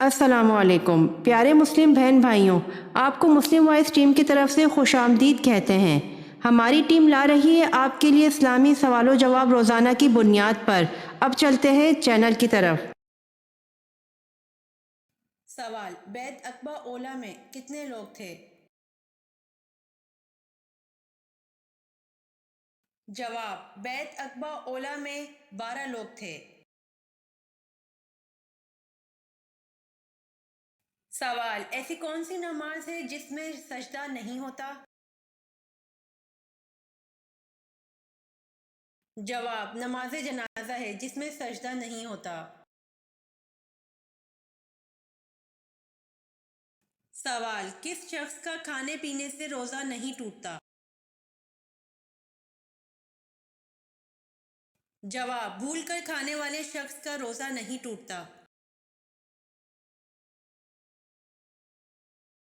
السلام علیکم پیارے مسلم بہن بھائیوں، آپ کو مسلم وائس ٹیم کی طرف سے خوش آمدید کہتے ہیں۔ ہماری ٹیم لا رہی ہے آپ کے لیے اسلامی سوال و جواب روزانہ کی بنیاد پر۔ اب چلتے ہیں چینل کی طرف۔ سوال: بیت عقبہ اولیٰ میں کتنے لوگ تھے؟ جواب: بیت عقبہ اولیٰ میں 12 لوگ تھے۔ سوال: ایسی کون سی نماز ہے جس میں سجدہ نہیں ہوتا؟ جواب: نماز جنازہ ہے جس میں سجدہ نہیں ہوتا۔ سوال: کس شخص کا کھانے پینے سے روزہ نہیں ٹوٹتا؟ جواب: بھول کر کھانے والے شخص کا روزہ نہیں ٹوٹتا۔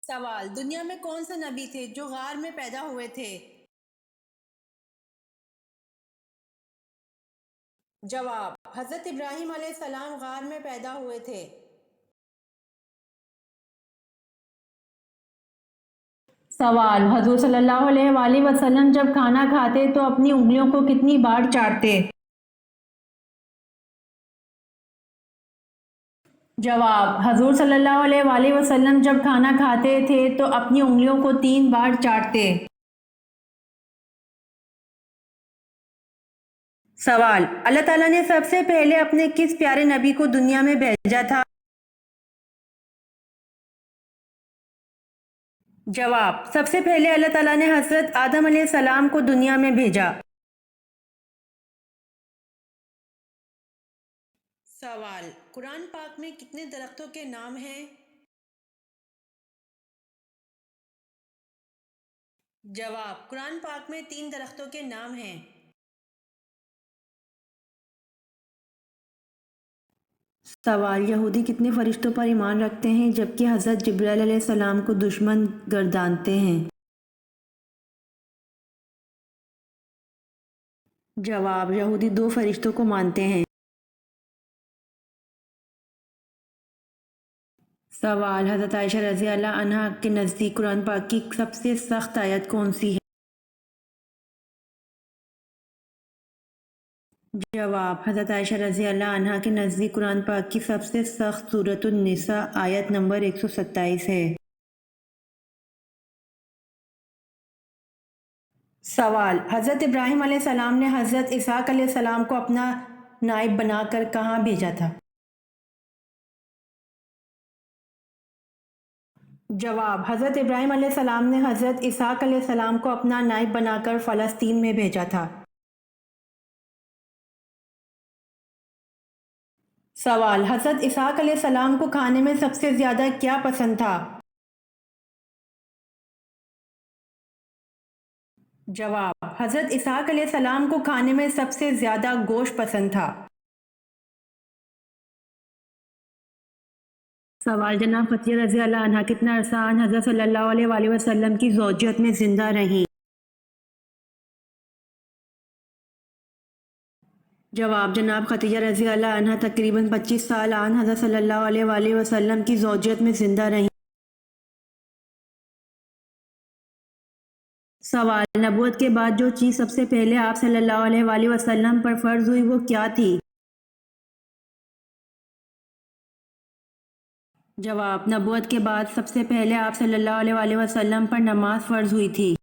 سوال: دنیا میں کون سے نبی تھے جو غار میں پیدا ہوئے تھے؟ جواب: حضرت ابراہیم علیہ السلام غار میں پیدا ہوئے تھے۔ سوال: حضور صلی اللہ علیہ وآلہ وسلم جب کھانا کھاتے تو اپنی انگلیوں کو کتنی بار چاٹتے؟ جواب: حضور صلی اللہ علیہ وآلہ وسلم جب کھانا کھاتے تھے تو اپنی انگلیوں کو 3 بار چاٹتے۔ سوال: اللہ تعالیٰ نے سب سے پہلے اپنے کس پیارے نبی کو دنیا میں بھیجا تھا؟ جواب: سب سے پہلے اللہ تعالیٰ نے حضرت آدم علیہ السلام کو دنیا میں بھیجا۔ سوال: قرآن پاک میں کتنے درختوں کے نام ہیں؟ جواب: قرآن پاک میں 3 درختوں کے نام ہیں۔ سوال: یہودی کتنے فرشتوں پر ایمان رکھتے ہیں جبکہ حضرت جبرائیل علیہ السلام کو دشمن گردانتے ہیں؟ جواب: یہودی 2 فرشتوں کو مانتے ہیں۔ سوال: حضرت عائشہ رضی اللہ عنہا کے نزدیک قرآن پاک کی سب سے سخت آیت کون سی ہے؟ جواب: حضرت عائشہ رضی اللہ عنہا کے نزدیک قرآن پاک کی سب سے سخت سورۃ النساء آیت نمبر 127 ہے۔ سوال: حضرت ابراہیم علیہ السلام نے حضرت اسحاق علیہ السلام کو اپنا نائب بنا کر کہاں بھیجا تھا؟ جواب: حضرت ابراہیم علیہ السلام نے حضرت اسحاق علیہ السلام کو اپنا نائب بنا کر فلسطین میں بھیجا تھا۔ سوال: حضرت اسحاق علیہ السلام کو کھانے میں سب سے زیادہ کیا پسند تھا؟ جواب: حضرت اسحاق علیہ السلام کو کھانے میں سب سے زیادہ گوشت پسند تھا۔ سوال: جناب فتیہ رضی اللہ عنہا کتنا عرصہ آن حضرت صلی اللہ علیہ وآلہ وسلم کی زوجیت میں زندہ رہیں؟ جواب: جناب خدیجہ رضی اللہ عنہا تقریباً 25 سال آن حضرت صلی اللہ علیہ وآلہ وسلم کی زوجیت میں زندہ رہیں۔ سوال: نبوت کے بعد جو چیز سب سے پہلے آپ صلی اللہ علیہ وآلہ وسلم پر فرض ہوئی وہ کیا تھی؟ جواب: نبوت کے بعد سب سے پہلے آپ صلی اللہ علیہ وآلہ وسلم پر نماز فرض ہوئی تھی۔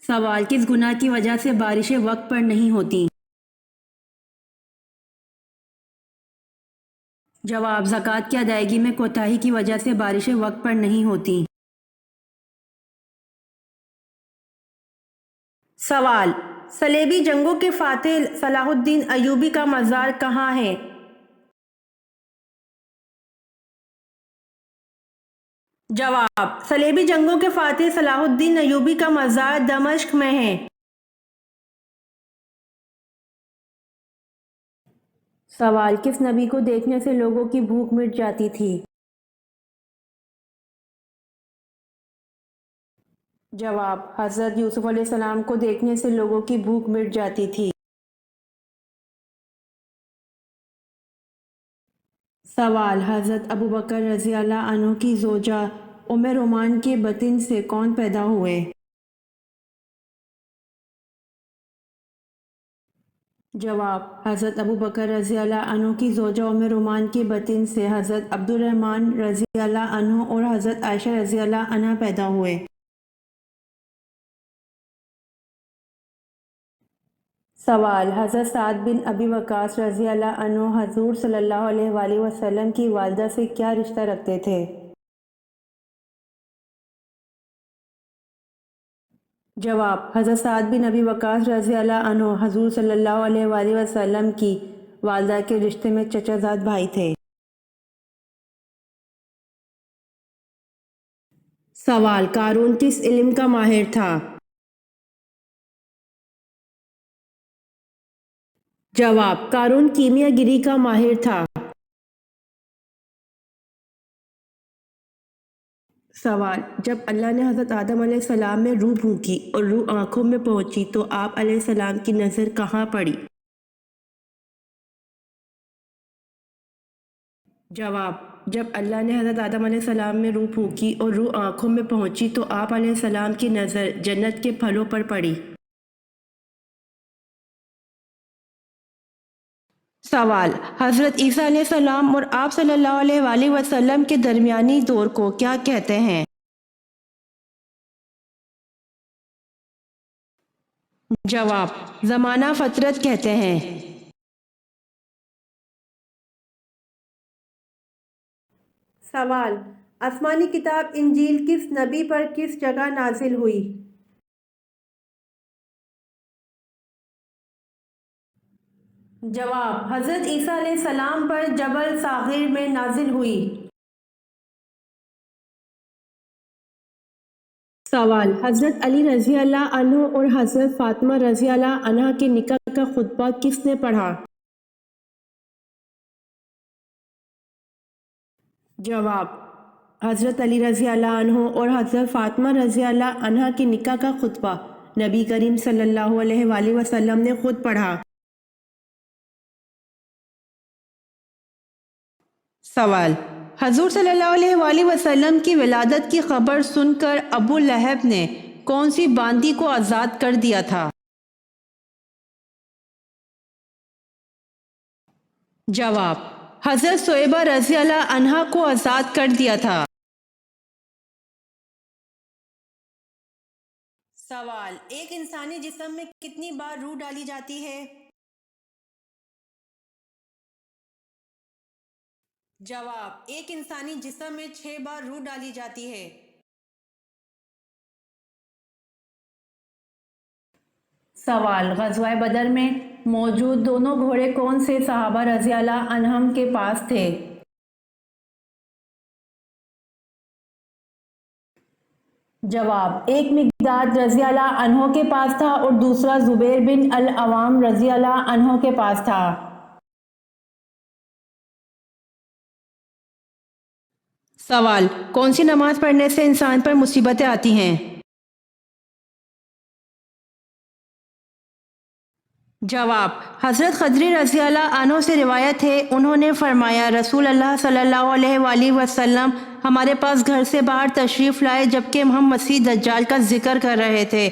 سوال: کس گناہ کی وجہ سے بارشیں وقت پر نہیں ہوتی؟ جواب: زکوٰۃ کی ادائیگی میں کوتاہی کی وجہ سے بارشیں وقت پر نہیں ہوتی۔ سوال: صلیبی جنگوں کے فاتح صلاح الدین ایوبی کا مزار کہاں ہے؟ جواب: صلیبی جنگوں کے فاتح صلاح الدین ایوبی کا مزار دمشق میں ہے۔ سوال: کس نبی کو دیکھنے سے لوگوں کی بھوک مٹ جاتی تھی؟ جواب: حضرت یوسف علیہ السلام کو دیکھنے سے لوگوں کی بھوک مٹ جاتی تھی۔ سوال: حضرت ابو بکر رضی اللہ عنہ کی زوجہ ام رومان کے بطن سے کون پیدا ہوئے؟ جواب: حضرت ابو بکر رضی اللہ عنہ کی زوجہ ام رومان کے بطن سے حضرت عبد الرحمن رضی اللہ عنہ اور حضرت عائشہ رضی اللہ عنہ پیدا ہوئے۔ سوال: حضرت سعد بن ابی وقاص رضی اللہ عنہ حضور صلی اللہ علیہ وآلہ وسلم کی والدہ سے کیا رشتہ رکھتے تھے؟ جواب: حضرت سعد بن ابی وقاص رضی اللہ عنہ حضور صلی اللہ علیہ وآلہ وسلم کی والدہ کے رشتے میں چچا زاد بھائی تھے۔ سوال: قارون کس علم کا ماہر تھا؟ جواب: قارون کیمیا گری کا ماہر تھا۔ سوال: جب اللہ نے حضرت آدم علیہ السلام میں روح پھونکی اور روح آنکھوں میں پہنچی تو آپ علیہ السلام کی نظر کہاں پڑی؟ جواب: جب اللہ نے حضرت آدم علیہ السلام میں روح پھونکی اور روح آنکھوں میں پہنچی تو آپ علیہ السلام کی نظر جنت کے پھلوں پر پڑی۔ سوال: حضرت عیسیٰ علیہ السلام اور آپ صلی اللہ علیہ وآلہ وسلم کے درمیانی دور کو کیا کہتے ہیں؟ جواب: زمانہ فترت کہتے ہیں۔ سوال: آسمانی کتاب انجیل کس نبی پر کس جگہ نازل ہوئی؟ جواب: حضرت عیسیٰ علیہ السلام پر جبل صاغر میں نازل ہوئی۔ سوال: حضرت علی رضی اللہ عنہ اور حضرت فاطمہ رضی اللہ عنہ کے نکاح کا خطبہ کس نے پڑھا؟ جواب: حضرت علی رضی اللہ عنہ اور حضرت فاطمہ رضی اللہ عنہ کے نکاح کا خطبہ نبی کریم صلی اللہ علیہ وآلہ وسلم نے خود پڑھا۔ سوال: حضور صلی اللہ علیہ وآلہ وسلم کی ولادت کی خبر سن کر ابو لہب نے کون سی باندی کو آزاد کر دیا تھا؟ جواب: حضرت صہیبہ رضی اللہ عنہا کو آزاد کر دیا تھا۔ سوال: ایک انسانی جسم میں کتنی بار روح ڈالی جاتی ہے؟ جواب: ایک انسانی جسم میں 6 بار روح ڈالی جاتی ہے۔ سوال: غزوہ بدر میں موجود دونوں گھوڑے کون سے صحابہ رضی اللہ عنہم کے پاس تھے؟ جواب: ایک مقداد رضی اللہ عنہ کے پاس تھا اور دوسرا زبیر بن العوام رضی اللہ عنہ کے پاس تھا۔ سوال: کون سی نماز پڑھنے سے انسان پر مصیبتیں آتی ہیں؟ جواب: حضرت خضر رضی اللہ عنہ سے روایت ہے، انہوں نے فرمایا رسول اللہ صلی اللہ علیہ وآلہ وسلم ہمارے پاس گھر سے باہر تشریف لائے جبکہ ہم مسیح دجال کا ذکر کر رہے تھے۔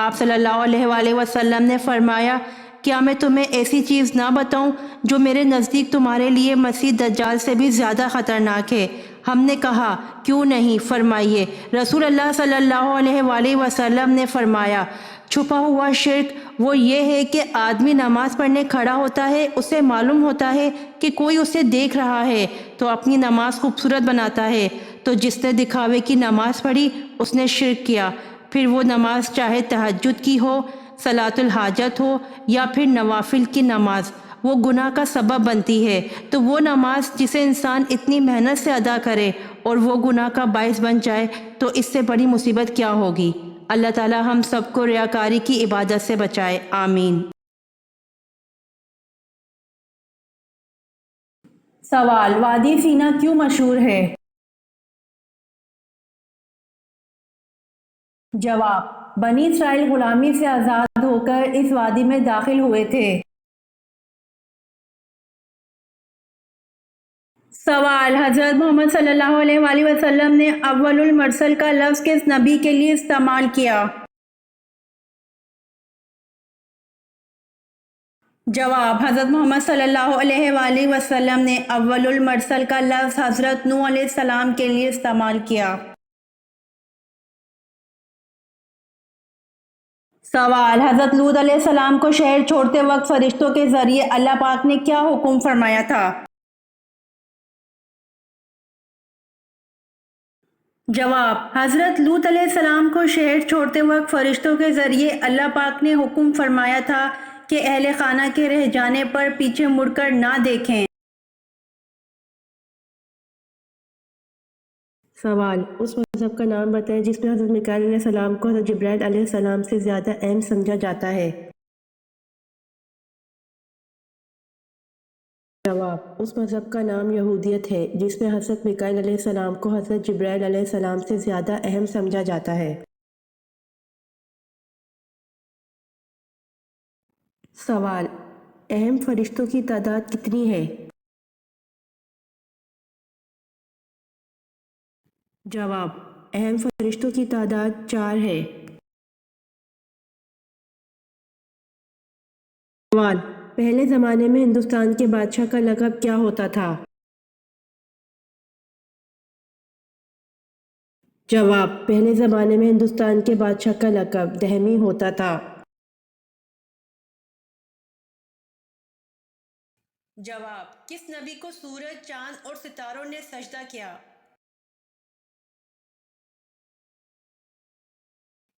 آپ صلی اللہ علیہ وآلہ وسلم نے فرمایا کیا میں تمہیں ایسی چیز نہ بتاؤں جو میرے نزدیک تمہارے لیے مسیح دجال سے بھی زیادہ خطرناک ہے؟ ہم نے کہا کیوں نہیں، فرمائیے۔ رسول اللہ صلی اللہ علیہ وآلہ وسلم نے فرمایا چھپا ہوا شرک وہ یہ ہے کہ آدمی نماز پڑھنے کھڑا ہوتا ہے، اسے معلوم ہوتا ہے کہ کوئی اسے دیکھ رہا ہے تو اپنی نماز خوبصورت بناتا ہے، تو جس نے دکھاوے کی نماز پڑھی اس نے شرک کیا۔ پھر وہ نماز چاہے تہجد کی ہو، صلاۃ الحاجت ہو یا پھر نوافل کی نماز، وہ گناہ کا سبب بنتی ہے۔ تو وہ نماز جسے انسان اتنی محنت سے ادا کرے اور وہ گناہ کا باعث بن جائے تو اس سے بڑی مصیبت کیا ہوگی؟ اللہ تعالی ہم سب کو ریاکاری کی عبادت سے بچائے، آمین۔ سوال: وادی سینا کیوں مشہور ہے؟ جواب: بنی اسرائیل غلامی سے آزاد ہو کر اس وادی میں داخل ہوئے تھے۔ سوال: حضرت محمد صلی اللہ علیہ وآلہ وسلم نے اول المرسل کا لفظ کس نبی کے لیے استعمال کیا؟ جواب: حضرت محمد صلی اللہ علیہ وآلہ وسلم نے اول المرسل کا لفظ حضرت نوح علیہ السلام کے لیے استعمال کیا۔ سوال: حضرت لوط علیہ السلام کو شہر چھوڑتے وقت فرشتوں کے ذریعے اللہ پاک نے کیا حکم فرمایا تھا؟ جواب: حضرت لوط علیہ السلام کو شہر چھوڑتے وقت فرشتوں کے ذریعے اللہ پاک نے حکم فرمایا تھا کہ اہل خانہ کے رہ جانے پر پیچھے مڑ کر نہ دیکھیں۔ سوال: اس مذہب کا نام بتائیں جس میں حضرت میکائیل علیہ السلام کو حضرت جبرائیل علیہ السلام سے زیادہ اہم سمجھا جاتا ہے۔ جواب: اس مذہب کا نام یہودیت ہے جس میں حضرت میکائیل علیہ السلام کو حضرت جبرائیل علیہ السلام سے زیادہ اہم سمجھا جاتا ہے۔ سوال: اہم فرشتوں کی تعداد کتنی ہے؟ جواب: اہم فرشتوں کی تعداد 4 ہے۔ سوال: پہلے زمانے میں ہندوستان کے بادشاہ کا لقب کیا ہوتا تھا؟ جواب: پہلے زمانے میں ہندوستان کے بادشاہ کا لقب دہمی ہوتا تھا۔ جواب: کس نبی کو سورج، چاند اور ستاروں نے سجدہ کیا؟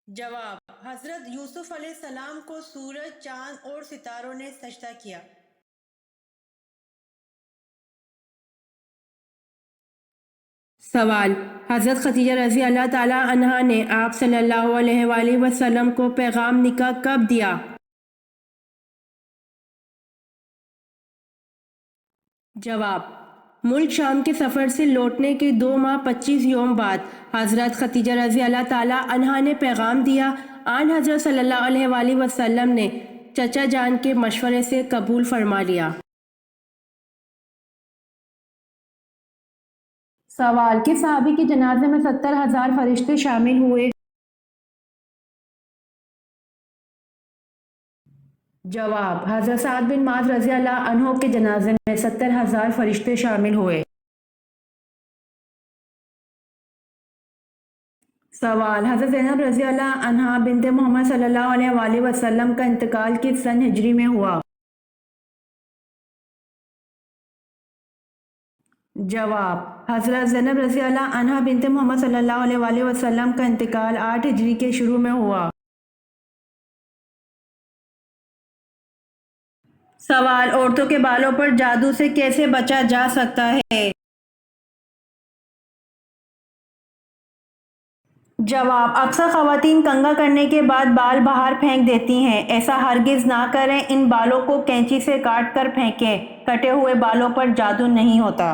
جواب: حضرت یوسف علیہ السلام کو سورج، چاند اور ستاروں نے سجدہ کیا۔ سوال: حضرت خدیجہ رضی اللہ تعالیٰ عنہا نے آپ صلی اللہ علیہ وآلہ وسلم کو پیغام نکاح کب دیا؟ جواب: ملک شام کے سفر سے لوٹنے کے 2 ماہ 25 یوم بعد حضرت خدیجہ رضی اللہ تعالیٰ عنہا نے پیغام دیا۔ آن حضرت صلی اللہ علیہ وآلہ وسلم نے چچا جان کے مشورے سے قبول فرما لیا۔ سوال: کس صحابی کے جنازے میں 70,000 فرشتے شامل ہوئے؟ جواب: حضرت سعد بن معاذ رضی اللہ عنہ کے جنازے میں 70,000 فرشتے شامل ہوئے۔ سوال: حضرت زینب رضی اللہ عنہا بنت محمد صلی اللہ علیہ وآلہ وسلم کا انتقال کس سن ہجری میں ہوا؟ جواب: حضرت زینب رضی اللہ عنہا بنت محمد صلی اللہ علیہ وآلہ وسلم کا انتقال 8 ہجری کے شروع میں ہوا۔ سوال: عورتوں کے بالوں پر جادو سے کیسے بچا جا سکتا ہے؟ جواب: اکثر خواتین کنگھا کرنے کے بعد بال باہر پھینک دیتی ہیں، ایسا ہرگز نہ کریں۔ ان بالوں کو کینچی سے کاٹ کر پھینکیں، کٹے ہوئے بالوں پر جادو نہیں ہوتا۔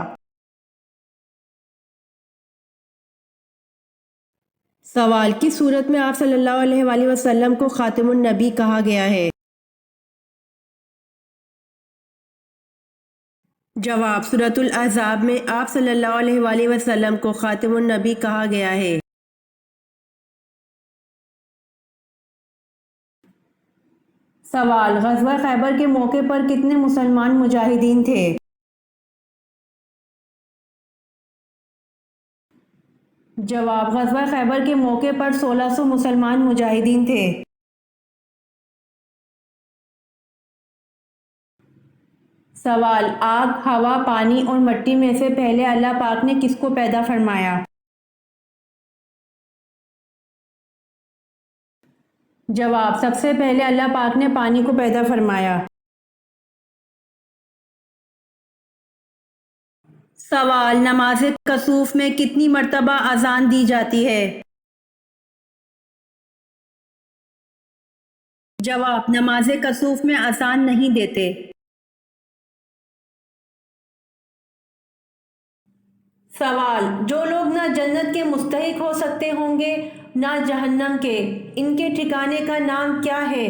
سوال: کس صورت میں آپ صلی اللہ علیہ وآلہ وسلم کو خاتم النبی کہا گیا ہے؟ جواب: سورۃ الاحزاب میں آپ صلی اللہ علیہ وآلہ وسلم کو خاتم النبی کہا گیا ہے۔ سوال: غزوہ خیبر کے موقع پر کتنے مسلمان مجاہدین تھے؟ جواب: غزوہ خیبر کے موقع پر 1600 مسلمان مجاہدین تھے۔ سوال: آگ، ہوا، پانی اور مٹی میں سے پہلے اللہ پاک نے کس کو پیدا فرمایا؟ جواب: سب سے پہلے اللہ پاک نے پانی کو پیدا فرمایا۔ سوال: نماز کسوف میں کتنی مرتبہ اذان دی جاتی ہے؟ جواب: نماز کسوف میں اذان نہیں دیتے۔ سوال: جو لوگ نہ جنت کے مستحق ہو سکتے ہوں گے نہ جہنم کے، ان کے ٹھکانے کا نام کیا ہے؟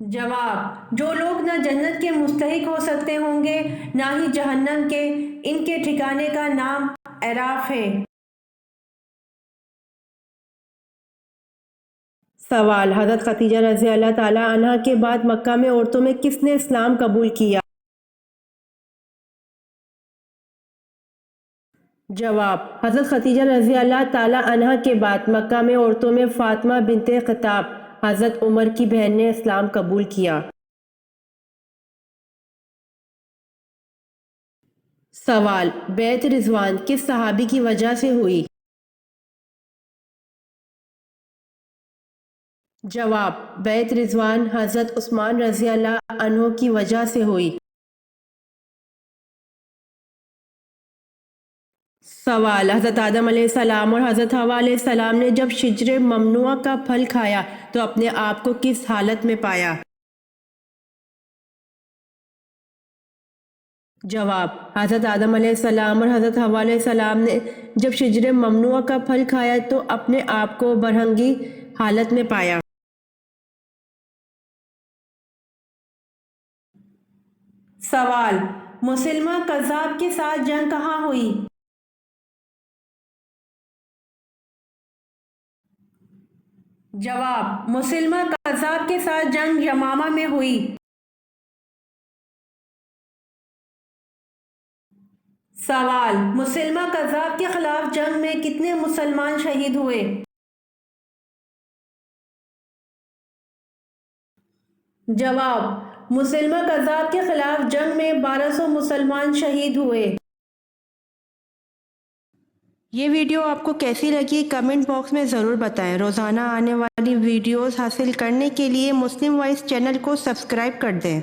جواب: جو لوگ نہ جنت کے مستحق ہو سکتے ہوں گے نہ ہی جہنم کے، ان کے ٹھکانے کا نام اعراف ہے۔ سوال: حضرت خدیجہ رضی اللہ تعالیٰ عنہ کے بعد مکہ میں عورتوں میں کس نے اسلام قبول کیا؟ جواب: حضرت خدیجہ رضی اللہ تعالیٰ عنہ کے بعد مکہ میں عورتوں میں فاطمہ بنت خطاب حضرت عمر کی بہن نے اسلام قبول کیا۔ سوال: بیعت رضوان کس صحابی کی وجہ سے ہوئی؟ جواب: بیعت رضوان حضرت عثمان رضی اللہ عنہ کی وجہ سے ہوئی۔ سوال: حضرت آدم علیہ السلام اور حضرت حوا علیہ السلام نے جب شجر ممنوع کا پھل کھایا تو اپنے آپ کو کس حالت میں پایا؟ جواب: حضرت آدم علیہ السلام اور حضرت حوا علیہ السلام نے جب شجر ممنوع کا پھل کھایا تو اپنے آپ کو برہنگی حالت میں پایا۔ سوال: مسلمہ کذاب کے ساتھ جنگ کہاں ہوئی؟ جواب: مسلمہ کذاب کے ساتھ جنگ یمامہ میں ہوئی۔ سوال: مسلمہ کذاب کے خلاف جنگ میں کتنے مسلمان شہید ہوئے؟ جواب: مسلمہ کذاب کے خلاف جنگ میں 1200 مسلمان شہید ہوئے۔ یہ ویڈیو آپ کو کیسی لگی کمنٹ باکس میں ضرور بتائیں۔ روزانہ آنے والی ویڈیوز حاصل کرنے کے لیے مسلم وائس چینل کو سبسکرائب کر دیں۔